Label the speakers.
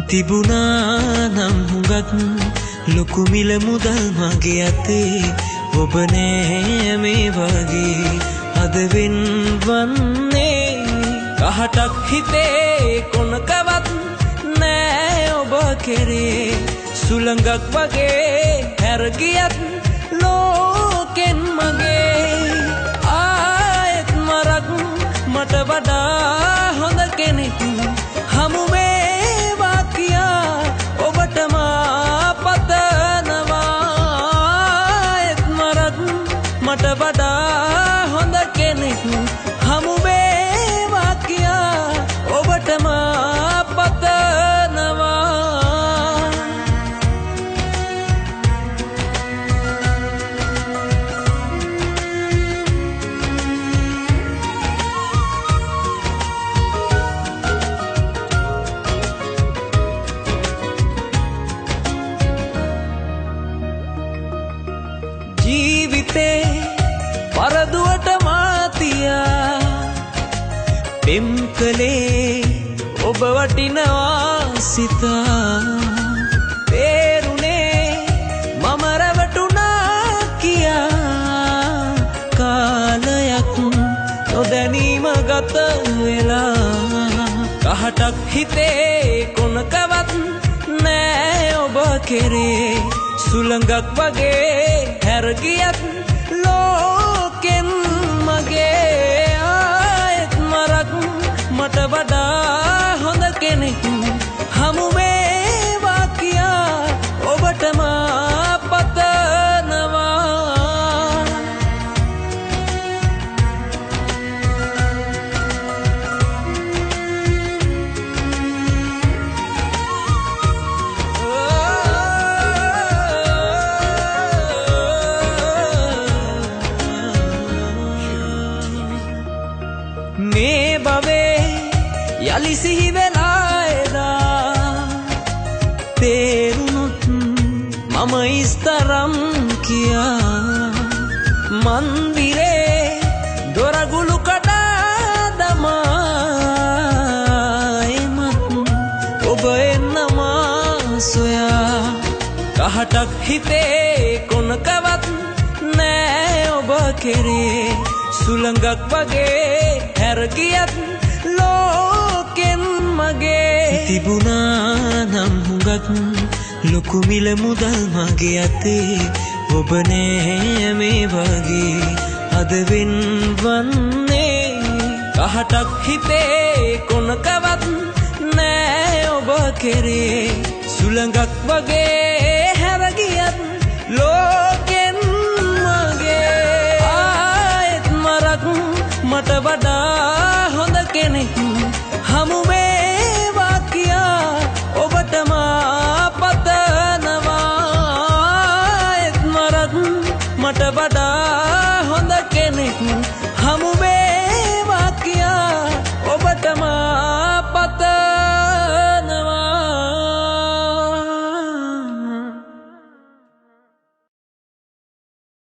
Speaker 1: තිබුණා නම් හුඟක් ලොකු මිල මුදල් මගේ අතේ ඔබ නෑ මේ වගේ අද වෙන්වන්නේ කහටක් හිතේ කොනකවත් නෑ ඔබ කෙරේ සුළඟක් වගේ හැර ගියත් ලෝකෙන් මගේ ආයෙත් මරක් මට වඩා හොඳ කෙනෙක් හමු වේවා කියා ඔබට මා පතනවා ආයෙත් මරක් මට වඩා හොඳ කෙනෙක් හමු වේවා කියා ඔබට මා පතනවා ජීවිතේ පරදුවට මාතියා පෙම් කලේ ඔබ වටිනවා සිතා තේරුනේ මම රැවටුණා කියා කාලයක් නොදැනීම ගත වෙලා කහටක් හිතේ කොනකවත් නෑ ඔබ කෙරේ සුළඟක් වගේ හැර ගියත් ලෝකෙන් මගේ ආයෙත් මරක් මට වඩා හොඳ කෙනෙක් හමු වේවා කියා ඔබට මා පතනවා මේ බවේ යලි සිහි වෙලා එදා තේරුණොත් මම ඉස්තරම් කියා මන්දිරේ දොරගුළු කඩා දමා එමත් ඔබ එන්නමා සොයා කහටක් හිතේ කොනකවත් නෑ ඔබ කෙරේ සුළඟක් වගේ හැර ගියත් ලෝකෙන් මගේ තිබුණා නම් හුඟක් ලොකු මිල මුදල් මගේ අතේ ඔබ නෑ මේ වගේ අද වෙන්වන්නේ කහටක් හිතේ කොනකවත් නෑ ඔබ කෙරේ සුළඟක් වගේ හැර ගියත් ලෝකෙන් මගේ ආයෙත් මරක් මට වඩා හොඳ කෙනෙක් හමු වේවා කියා ඔබට මා පතනවා ආයෙත් මරක් මට වඩා හොඳ කෙනෙක් හමු වේවා කියා ඔබට මා